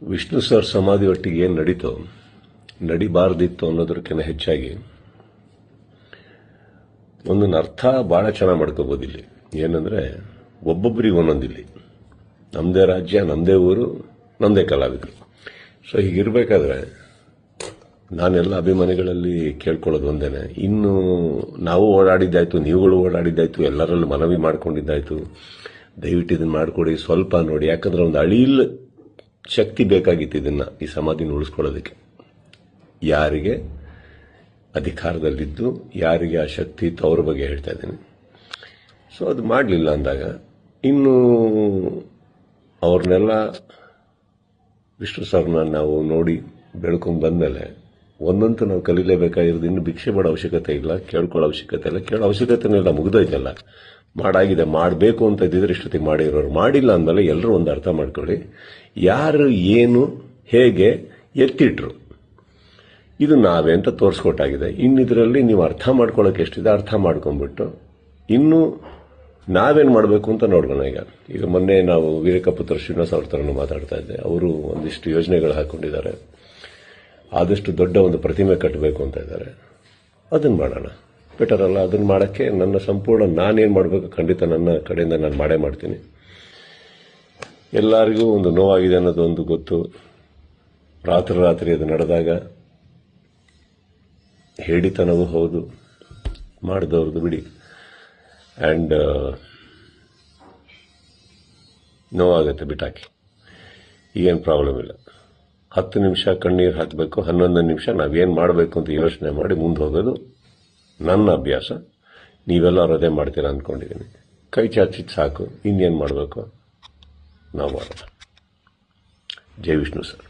Vishnu sir ಸಮಾಧಿ ಒಟ್ಟಿಗೆ ಏನು ನಡೀತೋ ನಡಿಬಾರ್ದಿತ್ತು ಅನ್ನೋದಕ್ಕಿಂತ ಹೆಚ್ಚಾಗಿ ಒಂದೊಂದು ಅರ್ಥ ಭಾಳ ಚೆನ್ನಾಗಿ ಮಾಡ್ಕೋಬೋದು ಇಲ್ಲಿ. ಏನಂದ್ರೆ ಒಬ್ಬೊಬ್ಬರಿಗೆ ಒಂದೊಂದಿಲ್ಲಿ, ನಮ್ಮದೇ ರಾಜ್ಯ, ನಮ್ಮದೇ ಊರು, ನಮ್ಮದೇ ಕಲಾವಿದರು. ಸೊ ಹೀಗಿರಬೇಕಾದ್ರೆ ನಾನೆಲ್ಲ ಅಭಿಮಾನಿಗಳಲ್ಲಿ ಕೇಳ್ಕೊಳ್ಳೋದು ಒಂದೇನೆ, ಇನ್ನು ನಾವು ಓಡಾಡಿದ್ದಾಯ್ತು, ನೀವುಗಳು ಓಡಾಡಿದ್ದಾಯ್ತು, ಎಲ್ಲರಲ್ಲೂ ಮನವಿ ಮಾಡ್ಕೊಂಡಿದ್ದಾಯ್ತು, ದಯವಿಟ್ಟು ಇದನ್ನು ಮಾಡಿಕೊಡಿ, ಸ್ವಲ್ಪ ನೋಡಿ. ಯಾಕಂದ್ರೆ ಒಂದು ಅಳಿಲ್ ಶಕ್ತಿ ಬೇಕಾಗಿತ್ತು ಇದನ್ನು, ಈ ಸಮಾಧಿನ ಉಳಿಸ್ಕೊಳ್ಳೋದಕ್ಕೆ. ಯಾರಿಗೆ ಅಧಿಕಾರದಲ್ಲಿದ್ದು ಯಾರಿಗೆ ಆ ಶಕ್ತಿ ಇತ್ತು ಅವ್ರ ಬಗ್ಗೆ ಹೇಳ್ತಾ ಇದ್ದೀನಿ. ಸೊ ಅದು ಮಾಡಲಿಲ್ಲ ಅಂದಾಗ ಇನ್ನು ಅವ್ರನ್ನೆಲ್ಲ ವಿಷ್ಣು ಸರ್ನ ನಾವು ನೋಡಿ ಬೆಳ್ಕೊಂಡು ಬಂದಮೇಲೆ ಒಂದಂತೂ ನಾವು ಕಲೀಲೇಬೇಕಾಗಿರೋದು, ಇನ್ನು ಭಿಕ್ಷೆ ಮಾಡೋ ಅವಶ್ಯಕತೆ ಇಲ್ಲ, ಕೇಳ್ಕೊಳ್ಳೋ ಅವಶ್ಯಕತೆ ಇಲ್ಲ, ಕೇಳೋ ಅವಶ್ಯಕತೆನೇ ಇಲ್ಲ, ಮುಗಿದೋಯ್ತಲ್ಲ. ಮಾಡಾಗಿದೆ, ಮಾಡಬೇಕು ಅಂತ ಇದ್ದಿದ್ರೆ ಇಷ್ಟೊತ್ತಿಗೆ ಮಾಡಿರೋರು. ಮಾಡಿಲ್ಲ ಅಂದಮೇಲೆ ಎಲ್ಲರೂ ಒಂದು ಅರ್ಥ ಮಾಡ್ಕೊಳ್ಳಿ, ಯಾರು ಏನು ಹೇಗೆ ಎತ್ತಿಟ್ರು ಇದು ನಾವೇ ಅಂತ ತೋರಿಸ್ಕೊಟ್ಟಾಗಿದೆ. ಇನ್ನಿದ್ರಲ್ಲಿ ನೀವು ಅರ್ಥ ಮಾಡ್ಕೊಳ್ಳೋಕೆ ಎಷ್ಟಿದೆ ಅರ್ಥ ಮಾಡ್ಕೊಂಡ್ಬಿಟ್ಟು ಇನ್ನು ನಾವೇನು ಮಾಡಬೇಕು ಅಂತ ನೋಡೋಣ. ಈಗ ಮೊನ್ನೆ ನಾವು ವೀರಕಪುತ್ರ ಶ್ರೀನಿವಾಸ ಅವ್ರ ಥರನೂ ಮಾತಾಡ್ತಾ ಇದ್ದೆ. ಅವರು ಒಂದಿಷ್ಟು ಯೋಜನೆಗಳು ಹಾಕೊಂಡಿದ್ದಾರೆ, ಆದಷ್ಟು ದೊಡ್ಡ ಒಂದು ಪ್ರತಿಮೆ ಕಟ್ಟಬೇಕು ಅಂತ ಇದ್ದಾರೆ. ಅದನ್ನು ಮಾಡೋಣ, ಬೆಟರ್ ಅಲ್ಲ? ಅದನ್ನು ಮಾಡೋಕ್ಕೆ ನನ್ನ ಸಂಪೂರ್ಣ ನಾನೇನು ಮಾಡಬೇಕು ಖಂಡಿತ ನನ್ನ ಕಡೆಯಿಂದ ನಾನು ಮಾಡೇ ಮಾಡ್ತೀನಿ. ಎಲ್ಲರಿಗೂ ಒಂದು ನೋವಾಗಿದೆ ಅನ್ನೋದು ಒಂದು ಗೊತ್ತು. ರಾತ್ರಿ ಅದು ನಡೆದಾಗ ಹೇಳಿತನವೂ ಹೌದು, ಮಾಡಿದವ್ರದ್ದು ಬಿಡಿ. ಆ್ಯಂಡ್ ನೋವಾಗುತ್ತೆ, ಬಿಟ್ಟಾಕಿ, ಈಗೇನು ಪ್ರಾಬ್ಲಮ್ ಇಲ್ಲ. 10 ನಿಮಿಷ ಕಣ್ಣೀರು ಹಾಕಬೇಕು, 11 ನಿಮಿಷ ನಾವೇನು ಮಾಡಬೇಕು ಅಂತ ಯೋಚನೆ ಮಾಡಿ ಮುಂದೆ ಹೋಗೋದು ನನ್ನ ಅಭ್ಯಾಸ. ನೀವೆಲ್ಲರೂ ಅದೇ ಮಾಡ್ತೀರಾ ಅಂದ್ಕೊಂಡಿದ್ದೀನಿ. ಕೈ ಚಾಚಿದ್ದು ಸಾಕು, ಇನ್ನೇನು ಮಾಡಬೇಕು ನಾವು ಮಾಡೋಣ. ಜೈ ವಿಷ್ಣು ಸರ್.